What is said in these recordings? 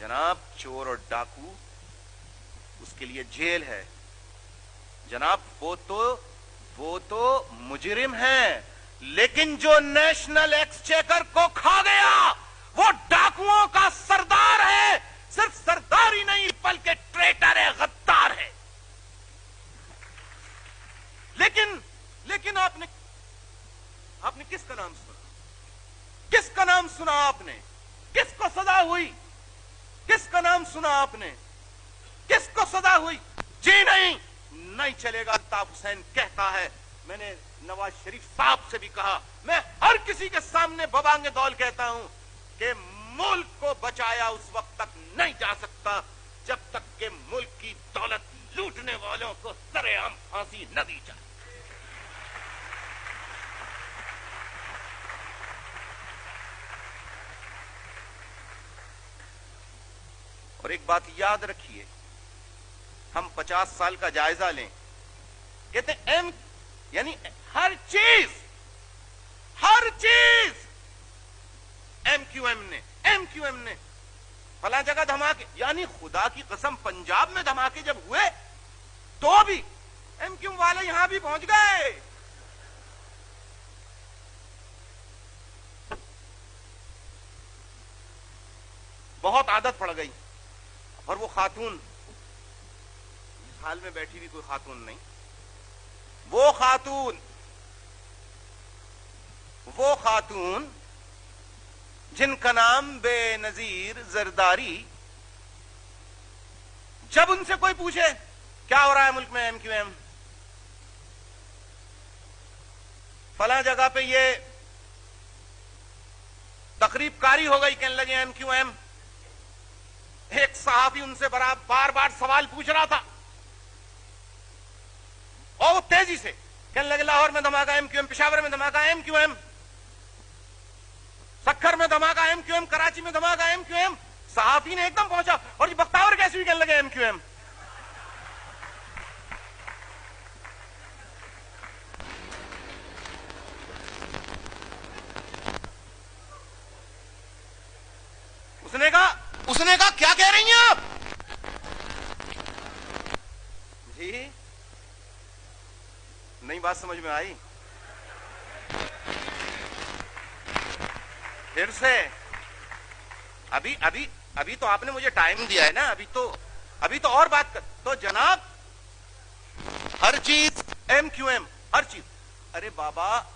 जनाब चोर और डाकू उसके लिए जेल है जनाब, वो तो मुजरिम है, लेकिन जो नेशनल एक्सचेकर को खा गया वो डाकुओं का सरदार है, सिर्फ सरदार ही नहीं बल्कि ट्रेटर है, गद्दार है। लेकिन आपने किसका नाम सुना? किसका नाम सुना आपने? किसको सजा हुई? किसका नाम सुना आपने? किसको सजा हुई? जी नहीं चलेगा। अल्ताफ हुसैन कहता है, मैंने नवाज शरीफ साहब से भी कहा, मैं हर किसी के सामने बबांगे दौल कहता हूं कि मुल्क को बचाया उस वक्त तक नहीं जा सकता जब तक कि मुल्क की दौलत लूटने वालों को सरेआम फांसी न दी जाए। और एक बात याद रखिए, हम 50 साल का जायजा लें, कहते एम यानी हर चीज एमक्यूएम ने फला जगह धमाके, यानी खुदा की कसम पंजाब में धमाके जब हुए तो भी एमक्यूएम वाले यहां भी पहुंच गए। बहुत आदत पड़ गई। और वो खातून इस हाल में बैठी भी कोई खातून नहीं, वो खातून जिनका नाम बेनजीर जरदारी, जब उनसे कोई पूछे क्या हो रहा है मुल्क में, एमक्यूएम फला जगह पे ये तकरीबकारी हो गई, कहने लगे एमक्यूएम। एक सहाफी उनसे बार बार सवाल पूछ रहा था और वो तेजी से कहने लगे लाहौर में धमाका एमक्यूएम, पेशावर में धमाका एमक्यूएम, सक्खर में धमाका एमक्यूएम, कराची में धमाका एमक्यूएम। सहाफी ने एकदम पहुंचा और ये बख्तावर कैसे भी कहने लगे एमक्यूएम। उसने कहा क्या कह रही हैं आप? जी नई बात समझ में आई? फिर से अभी तो आपने मुझे टाइम दिया है ना, अभी तो और बात कर। तो जनाब हर चीज एमक्यूएम, हर चीज। अरे बाबा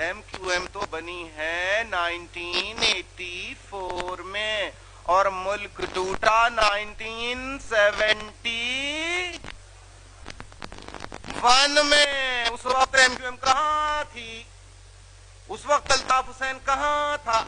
एमक्यूएम तो बनी है 1984 में और मुल्क टूटा 1971 में। उस वक्त एमक्यूएम कहां थी? उस वक्त अल्ताफ हुसैन कहां था?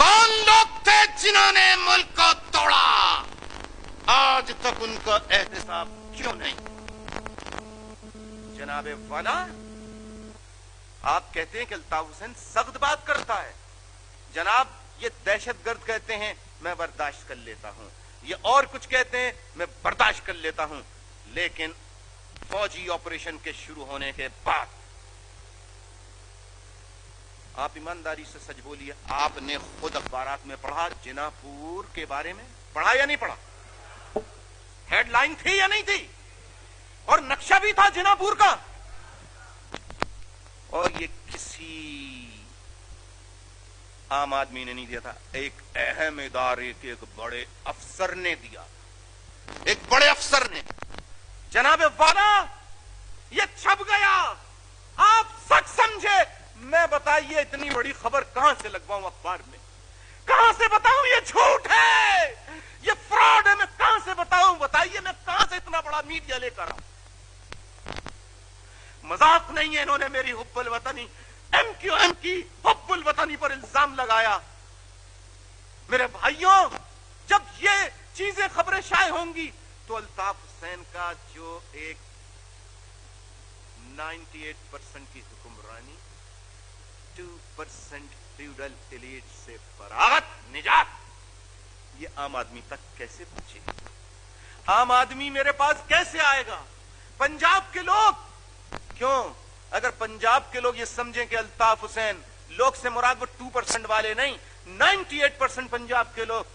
कौन लोग थे जिन्होंने मुल्क को तोड़ा? आज तक उनका एहतसाब क्यों नहीं? जनाबे वाला आप कहते हैं कि अल्ताफ हुसैन सख्त बात करता है। जनाब ये दहशतगर्द कहते हैं, मैं बर्दाश्त कर लेता हूं। ये और कुछ कहते हैं, मैं बर्दाश्त कर लेता हूं। लेकिन फौजी ऑपरेशन के शुरू होने के बाद आप ईमानदारी से सच बोलिए, आपने खुद अखबारात में पढ़ा जिनापुर के बारे में? पढ़ा या नहीं पढ़ा? हेडलाइन थी या नहीं थी? और नक्शा भी था जिनापुर का। और ये किसी आम आदमी ने नहीं दिया था, एक अहम इदारे के एक बड़े अफसर ने दिया, एक बड़े अफसर ने। जनाबे वाला ये छप गया, आप सच समझे। मैं बताइए इतनी बड़ी खबर कहां से लगवाऊं अखबार में? कहां से बताऊं ये झूठ है, ये फ्रॉड है? मैं कहां से बताऊं? बताइए मैं कहां से इतना बड़ा मीडिया लेकर आऊं? मजाक नहीं है, इन्होंने मेरी हुब्बुल वतनी एमक्यूएम की हुब्बुल वतनी पर इल्जाम लगाया। मेरे भाइयों जब ये चीजें खबरें शाये होंगी तो अल्ताफ हुसैन का जो एक 98% की हुक्मरानी, 2% फ्यूडल एलीट से फरागत, निजात, ये आम आदमी तक कैसे पहुंचेगी? आम आदमी मेरे पास कैसे आएगा? पंजाब के लोग क्यों? अगर पंजाब के लोग ये समझें कि अल्ताफ हुसैन, लोग से मुराद वो 2% वाले नहीं, 98% पंजाब के लोग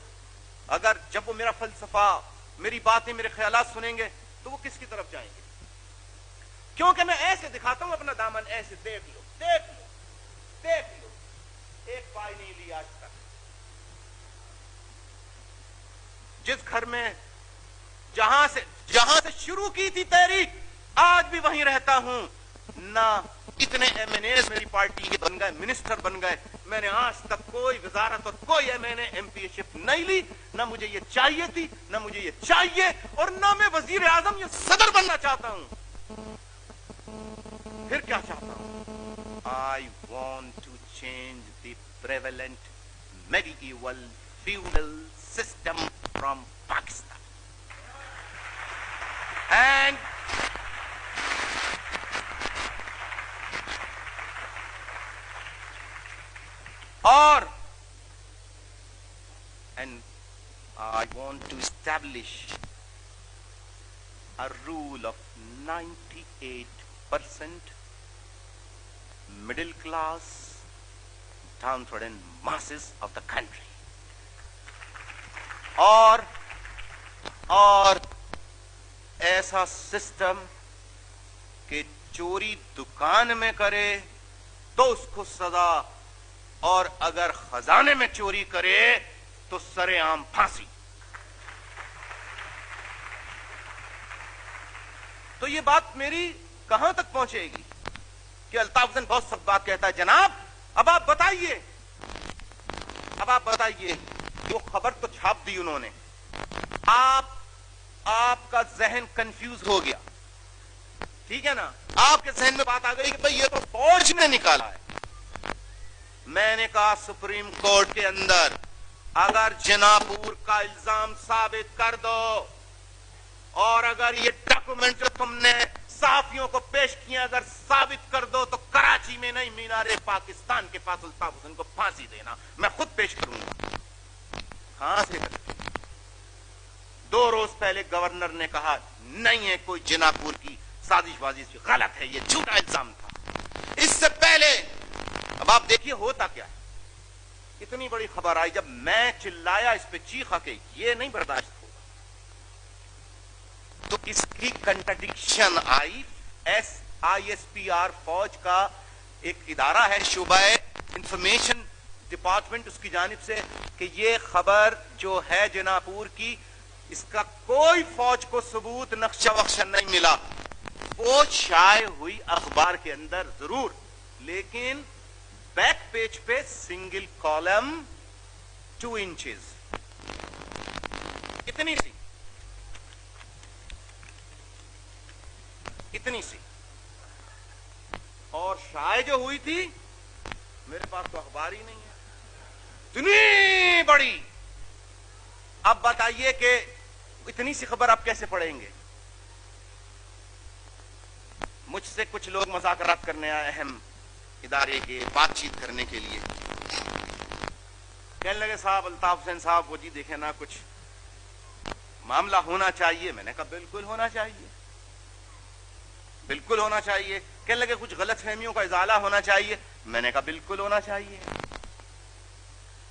अगर जब वो मेरा फलसफा, मेरी बातें, मेरे ख्यालात सुनेंगे तो वो किसकी तरफ जाएंगे? क्योंकि मैं ऐसे दिखाता हूं अपना दामन, ऐसे देख लो, देख लो, देख लो, एक पाई नहीं ली आज तक। जिस घर में जहां से शुरू की थी तहरीक, आज भी वहीं रहता हूं। ना इतने एमएनएस मेरी पार्टी के बन गए, मिनिस्टर बन गए, मैंने आज तक कोई वजारत और कोई एमएनए एमपीशिप नहीं ली। ना मुझे ये चाहिए थी, ना मुझे ये चाहिए, और ना मैं वजीर आजम या सदर बनना चाहता हूं। फिर क्या चाहता हूं? I want to change the prevalent medieval feudal system from Pakistan. And I want to establish a rule of 98% middle class, downtrodden masses of the country. और ऐसा सिस्टम कि चोरी दुकान में करे तो उसको सजा, और अगर खजाने में चोरी करे तो सरेआम फांसी। तो ये बात मेरी कहां तक पहुंचेगी कि अल्ताफ हुसैन बहुत सख्त बात कहता है, जनाब अब आप बताइए, जो खबर तो छाप दी उन्होंने, आपका जहन कंफ्यूज हो गया, ठीक है ना? आपके जहन में बात आ गई कि भाई ये तो फौज ने निकाला है। मैंने कहा सुप्रीम कोर्ट के अंदर अगर जनापुर का इल्जाम साबित कर दो, और अगर ये डॉक्यूमेंट जो तुमने साफियों को पेश किए अगर साबित कर दो, तो कराची में नहीं, मीनारे पाकिस्तान के पास अल्ताफ हुसैन को फांसी देना, मैं खुद पेश करूंगा। कहां से करें? 2 रोज पहले गवर्नर ने कहा नहीं है कोई जनापुर की साजिशबाजी, गलत है, ये झूठा इल्जाम था। इससे पहले अब आप देखिए होता क्या है। इतनी बड़ी खबर आई, जब मैं चिल्लाया इस पे, चीखा के ये नहीं बर्दाश्त होगा, तो इसकी कंट्राडिक्शन आई। ISPR फौज का एक इदारा है, शोबा इंफॉर्मेशन डिपार्टमेंट, उसकी जानिब से कि ये खबर जो है जनापुर की, इसका कोई फौज को सबूत नक्शा वक्शा नहीं मिला। वो शाये हुई अखबार के अंदर जरूर, लेकिन बैक पेज पे सिंगल कॉलम 2 इंचेस, इतनी सी, और शाये जो हुई थी, मेरे पास तो अखबार ही नहीं है, इतनी बड़ी। अब बताइए कि इतनी सी खबर आप कैसे पढ़ेंगे? मुझसे कुछ लोग मुज़ाकरात करने आए अहम इदारे के, बातचीत करने के लिए, कहने लगे साहब अल्ताफ हुसैन साहब, वो जी देखे ना कुछ मामला होना चाहिए। मैंने कहा बिल्कुल होना चाहिए, बिल्कुल होना चाहिए। कहने लगे कुछ गलत फहमियों का इजाला होना चाहिए। मैंने कहा बिल्कुल होना चाहिए।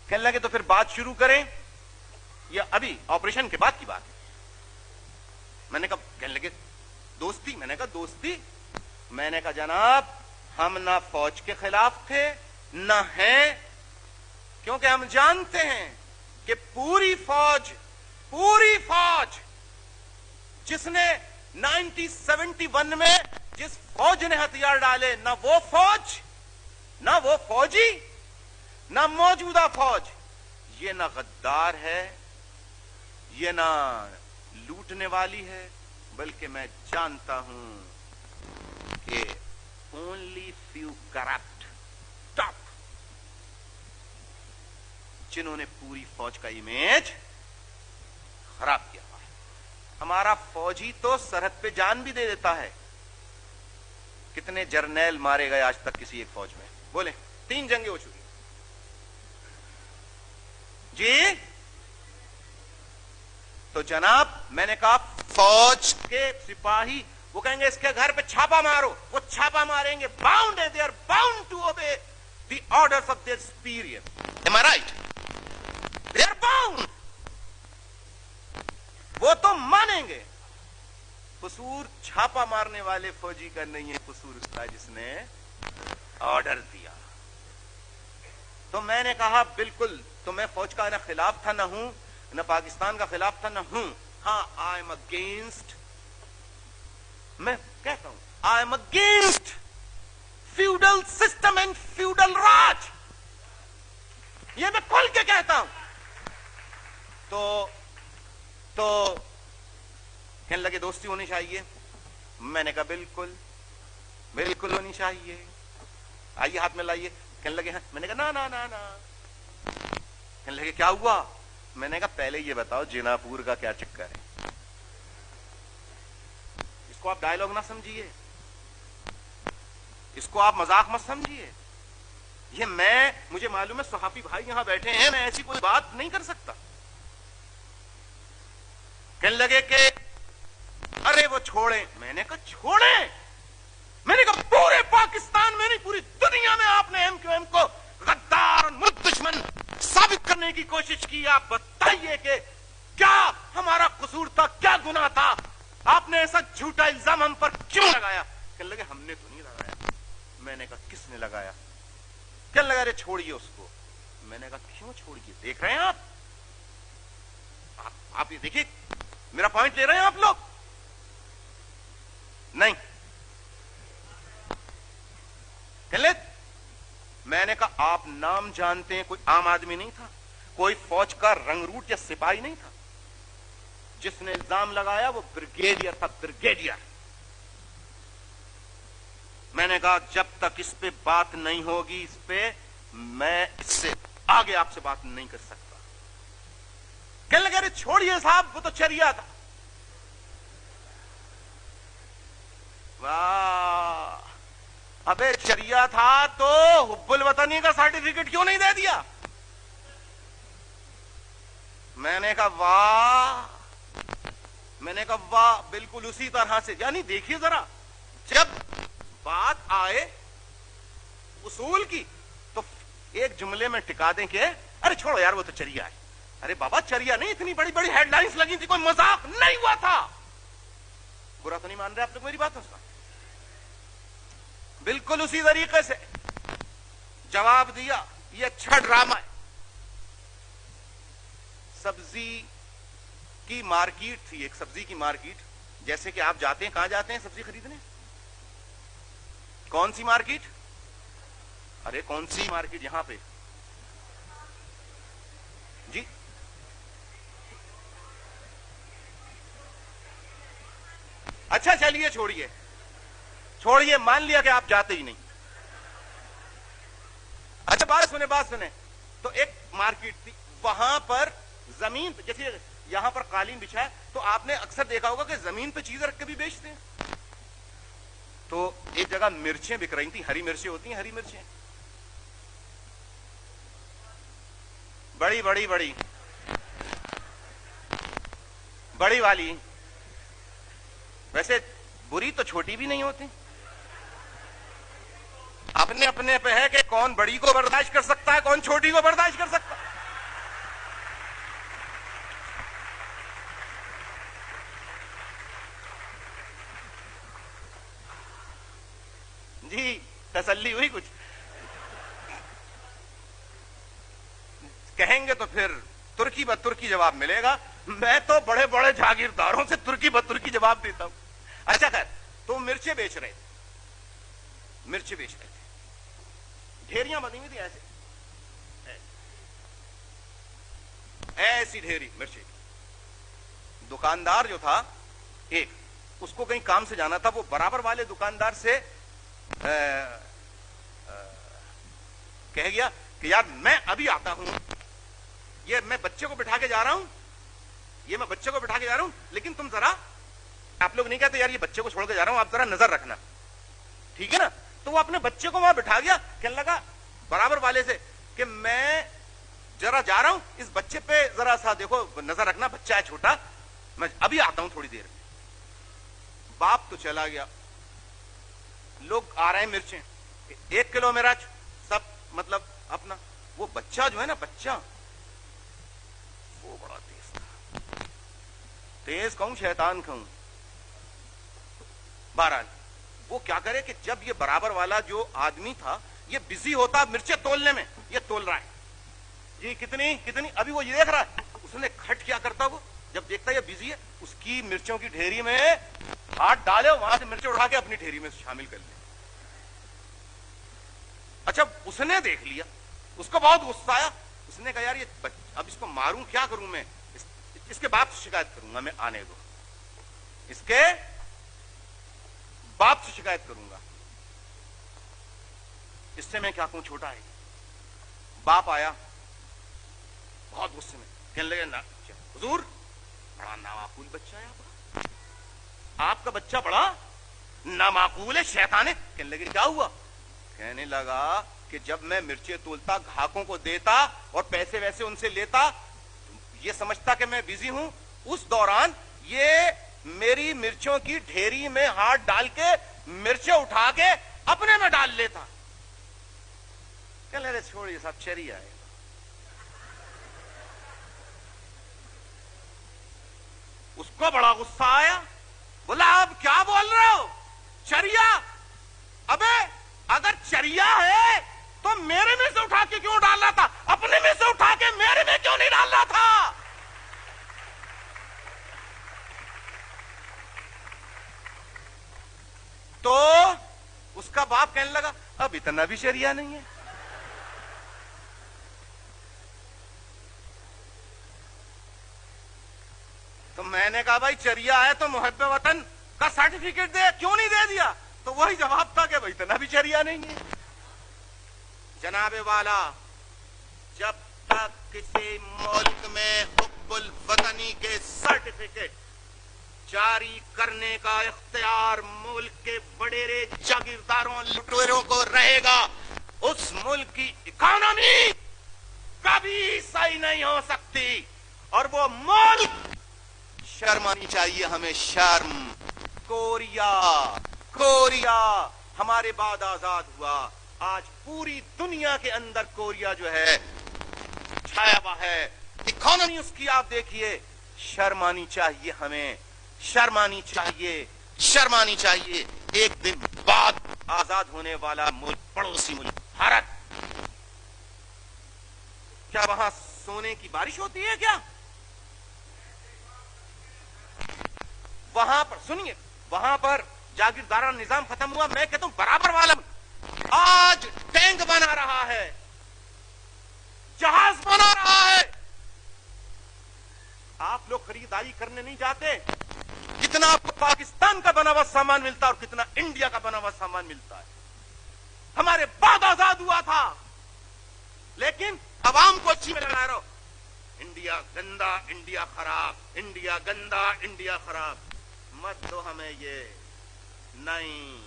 कहने लगे तो फिर बात शुरू करें या अभी ऑपरेशन के बाद की बात है? मैंने कहा, कहने लगे दोस्ती। मैंने कहा दोस्ती? मैंने कहा जनाब हम ना फौज के खिलाफ थे ना हैं, क्योंकि हम जानते हैं कि पूरी फौज जिसने 1971 में जिस फौज ने हथियार डाले, ना वो फौज, ना वो फौजी, ना मौजूदा फौज, ये ना गद्दार है, ये ना लूटने वाली है, बल्कि मैं जानता हूं कि ओनली फ्यू करप्ट टॉप, जिन्होंने पूरी फौज का इमेज खराब किया हुआ है। हमारा फौजी तो सरहद पे जान भी दे देता है। कितने जर्नैल मारे गए आज तक किसी एक फौज में? बोले 3 जंगें हो चुकी जी। तो जनाब मैंने कहा फौज के सिपाही वो कहेंगे इसके घर पे छापा मारो, वो छापा मारेंगे, बाउंड है, they are bound to obey the orders of their superior. Am I right? لیں گے. قصور چھاپا مارنے والے فوجی کا نہیں ہے، قصور اس کا جس نے آرڈر دیا. تو میں نے کہا بالکل، تو میں فوج کا نہ خلاف تھا، نہ ہوں، نہ پاکستان کا خلاف تھا، نہ ہوں. ہاں، آئی ایم اگینسٹ، میں کہتا ہوں I am against feudal system and feudal raj. یہ میں کھل کے کہتا ہوں. تو کہنے لگے دوستی ہونی چاہیے. میں نے کہا بالکل بالکل ہونی چاہیے، آئیے ہاتھ میں لائیے. کہنے لگے ہاں. میں نے کہا نا. کہنے لگے کیا ہوا؟ میں نے کہا پہلے یہ بتاؤ جینا پور کا کیا چکر ہے. اس کو آپ ڈائلاگ نہ سمجھیے، اس کو آپ مذاق مت سمجھیے. یہ مجھے معلوم ہے صحافی بھائی یہاں بیٹھے ہیں، میں ایسی کوئی بات نہیں کر سکتا. کہنے لگے کہ ارے وہ چھوڑیں. میں نے کہا چھوڑیں؟ میں نے کہا پورے پاکستان میں نہیں، پوری دنیا میں آپ نے ایم کیو ایم کو غدار اور ملک دشمن ثابت کرنے کی کوشش کی. آپ بتائیے کہ کیا ہمارا قصور تھا، کیا گناہ تھا؟ آپ نے ایسا جھوٹا الزام ہم پر کیوں لگایا؟ کہنے لگے ہم نے تو نہیں لگایا. میں نے کہا کس نے لگایا؟ کہنے لگا ارے چھوڑیے اس کو. میں نے کہا کیوں چھوڑیے؟ دیکھ رہے ہیں آپ یہ دیکھیے، میرا پوائنٹ لے رہے ہیں آپ لوگ؟ نہیں. میں نے کہا آپ نام جانتے ہیں، کوئی عام آدمی نہیں تھا، کوئی فوج کا رنگروٹ یا سپاہی نہیں تھا. جس نے الزام لگایا وہ بریگیڈیئر تھا، بریگیڈیئر. میں نے کہا جب تک اس پہ بات نہیں ہوگی، اس پہ میں اس سے آگے آپ سے بات نہیں کر سکتا. کہنے لگے ارے چھوڑیے صاحب، وہ تو چریا تھا. واہ، ابے چریا تھا تو حب الوطنی کا سرٹیفکیٹ کیوں نہیں دے دیا؟ میں نے کہا واہ، میں نے کہا واہ، بالکل اسی طرح سے. یعنی دیکھیے ذرا، جب بات آئے اصول کی تو ایک جملے میں ٹکا دیں کہ ارے چھوڑو یار وہ تو چریا ہے. ارے بابا چریا نہیں، اتنی بڑی بڑی ہیڈ لائنز لگی تھی، کوئی مذاق نہیں ہوا تھا. برا تو نہیں مان رہے آپ لوگ میری بات؟ اس کا بالکل اسی طریقے سے جواب دیا. یہ اچھا ڈرامہ ہے. سبزی کی مارکیٹ تھی، ایک سبزی کی مارکیٹ. جیسے کہ آپ جاتے ہیں، کہاں جاتے ہیں سبزی خریدنے؟ کون سی مارکیٹ؟ ارے کون سی مارکیٹ؟ یہاں پہ جی. اچھا چلیے چھوڑیے، مان لیا کہ آپ جاتے ہی نہیں. اچھا بات سنیں. تو ایک مارکیٹ تھی، وہاں پر زمین جیسے یہاں پر قالین بچھا ہے، تو آپ نے اکثر دیکھا ہوگا کہ زمین پہ چیزیں رکھ کے بھی بیچتے ہیں. تو ایک جگہ مرچیں بک رہی تھیں، ہری مرچیں ہوتی ہیں، ہری مرچیں بڑی والی. ویسے بری تو چھوٹی بھی نہیں ہوتی. اپنے پہ ہے کہ کون بڑی کو برداشت کر سکتا ہے، کون چھوٹی کو برداشت کر سکتا ہے. جی تسلی ہوئی کچھ؟ کہیں گے تو پھر ترکی بترکی جواب ملے گا. میں تو بڑے بڑے جاگیرداروں سے ترکی بترکی جواب دیتا ہوں. اچھا خیر، تو مرچیں بیچ رہے تھے، ڈھیریاں بنی ہوئی تھی ایسی ڈھیری مرچیں. دکاندار جو تھا ایک، اس کو کہیں کام سے جانا تھا. وہ برابر والے دکاندار سے کہہ گیا کہ یار میں ابھی آتا ہوں، یہ میں بچے کو بٹھا کے جا رہا ہوں، لیکن تم ذرا، آپ لوگ نہیں کہتے یار یہ بچے کو چھوڑ کے جا رہا ہوں، آپ ذرا نظر رکھنا، ٹھیک ہے نا؟ تو وہ اپنے بچے کو وہاں بٹھا گیا. کہنے لگا برابر والے سے کہ میں ذرا جا رہا ہوں، اس بچے پہ ذرا سا دیکھو، نظر رکھنا، بچہ ہے چھوٹا، میں ابھی آتا ہوں تھوڑی دیر میں. باپ تو چلا گیا. لوگ آ رہے ہیں مرچیں 1 کلو میرا، سب مطلب اپنا. وہ بچہ جو ہے نا، بچہ وہ بڑا تیز تھا. तेज कहूं शैतान कहूं, बहरहाल वो क्या करे कि जब ये बराबर वाला जो आदमी था ये बिजी होता मिर्चें तोलने में, ये तोल रहा है जी कितनी कितनी, अभी वो ये देख रहा है, उसने खट क्या करता, वो जब देखता है ये बिजी है, उसकी मिर्चों की ढेरी में हाथ डाले, वहां से मिर्चें उठा के अपनी ढेरी में शामिल कर ले। अच्छा उसने देख लिया, उसको बहुत गुस्सा आया, उसने कहा यार ये अब इसको मारूं क्या करूं मैं, इसके बाप से शिकायत करूंगा, मैं आने दो, इसके बाप से शिकायत करूंगा, इससे मैं क्या कहूं, छोटा है। बाप आया बहुत गुस्से में, कहने लगे ना हुजूर बड़ा नामाकूल बच्चा है आपका बच्चा बड़ा नामाकूल है, शैतान है। कहने लगे क्या हुआ, कहने लगा कि जब मैं मिर्चें तोलता, ग्राहकों को देता और पैसे वैसे उनसे लेता, ये समझता कि मैं बिजी हूं, उस दौरान ये मेरी मिर्चों की ढेरी में हाथ डाल के मिर्चें उठा के अपने में डाल लेता। कहने लगे छोड़िए साहब चरिया है। उसको बड़ा गुस्सा आया, बोला आप क्या बोल रहे हो, चरिया, अबे अगर चरिया है तो मेरे में से उठा के क्यों डाल रहा था, अपने में से उठा के मेरे में क्यों नहीं डाल रहा था। तो उसका बाप कहने लगा अब इतना भी चरिया नहीं है। तो मैंने कहा भाई चरिया है तो मुहब्बे वतन का सर्टिफिकेट दे, क्यों नहीं दे दिया, तो वही जवाब था कि भाई इतना भी चरिया नहीं है। जनाबे वाला, जब तक किसी मुल्क में हुब्बुल वतनी के सर्टिफिकेट जारी करने का इख्तियार मुल्क के बड़ेरे जागीरदारों लुटेरों को रहेगा, उस मुल्क की इकोनॉमी कभी सही नहीं हो सकती। और वो मुल्क, शर्म आनी चाहिए हमें, शर्म। कोरिया, कोरिया हमारे बाद आजाद हुआ, आज पूरी दुनिया के अंदर कोरिया जो है छाया हुआ है, इकोनॉमी उसकी आप देखिए। शर्म आनी चाहिए हमें, शर्म आनी चाहिए, शर्म आनी चाहिए। एक दिन बाद आजाद होने वाला मुल्क, पड़ोसी मुल्क भारत, क्या वहां सोने की बारिश होती है क्या? वहां पर सुनिए, वहां पर जागीरदाराना निजाम खत्म हुआ, मैं कहता हूं बराबर वाला आज टैंक बना रहा है, जहाज बना रहा है। आप लोग खरीदारी करने नहीं जाते, कितना आपको पाकिस्तान का बना हुआ सामान मिलता है और कितना इंडिया का बना हुआ सामान मिलता है। हमारे बाद आजाद हुआ था, लेकिन अवाम को अच्छी में लगा रहा हो, इंडिया गंदा, इंडिया खराब, इंडिया गंदा, इंडिया खराब। मत दो हमें ये, नहीं,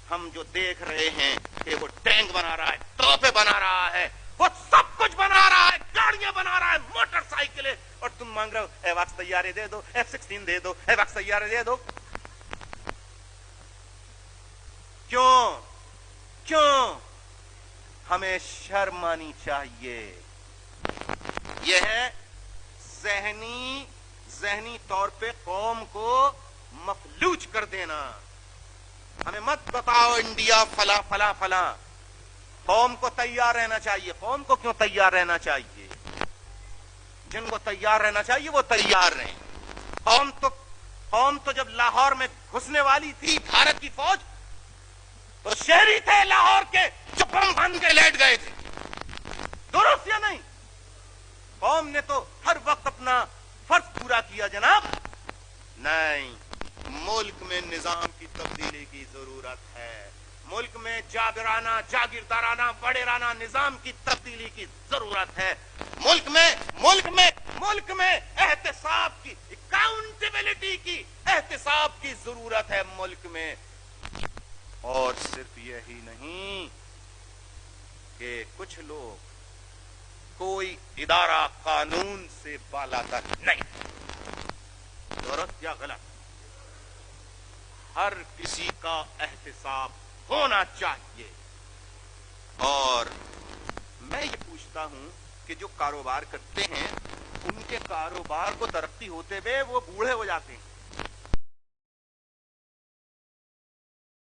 हम जो देख रहे हैं कि वो टैंक बना रहा है, तोपे बना रहा है, वो सब कुछ बना रहा है, गाड़ियां बना रहा है, मोटरसाइकिलें, और तुम मांग रहे हो एवाक्स तैयारे दे दो, F-16 दे दो, एवाक्स तैयारे दे दो। क्यों क्यों? हमें शर्म आनी चाहिए। यह है जहनी तौर पे कौम को मफलूज कर देना। हमें मत बताओ इंडिया फला फला फला, कौम को तैयार रहना चाहिए। कौम को क्यों तैयार रहना चाहिए? जिनको तैयार रहना चाहिए वो तैयार रहे। कौम तो जब लाहौर में घुसने वाली थी भारत की फौज, तो शहरी थे लाहौर के, चुपम बंद के लेट गए थे। दुरुस्त या नहीं? कौम ने तो हर वक्त अपना फर्ज पूरा किया जनाब। नहीं, मुल्क में निजाम की तब्दीली की जरूरत है। मुल्क में जागीरदाराना बड़ेराना निजाम की तब्दीली की जरूरत है। मुल्क में एहतिसाब की, अकाउंटेबिलिटी की, एहतिसाब की जरूरत है मुल्क में। और सिर्फ यही नहीं कि कुछ लोग, कोई इदारा कानून से बालातर नहीं, दुरुस्त या गलत, हर किसी का एहतिसाब होना चाहिए। और मैं ये पूछता हूं कि जो कारोबार करते हैं उनकी کے کاروبار کو ترقی ہوتے ہوئے وہ بوڑھے ہو جاتے ہیں.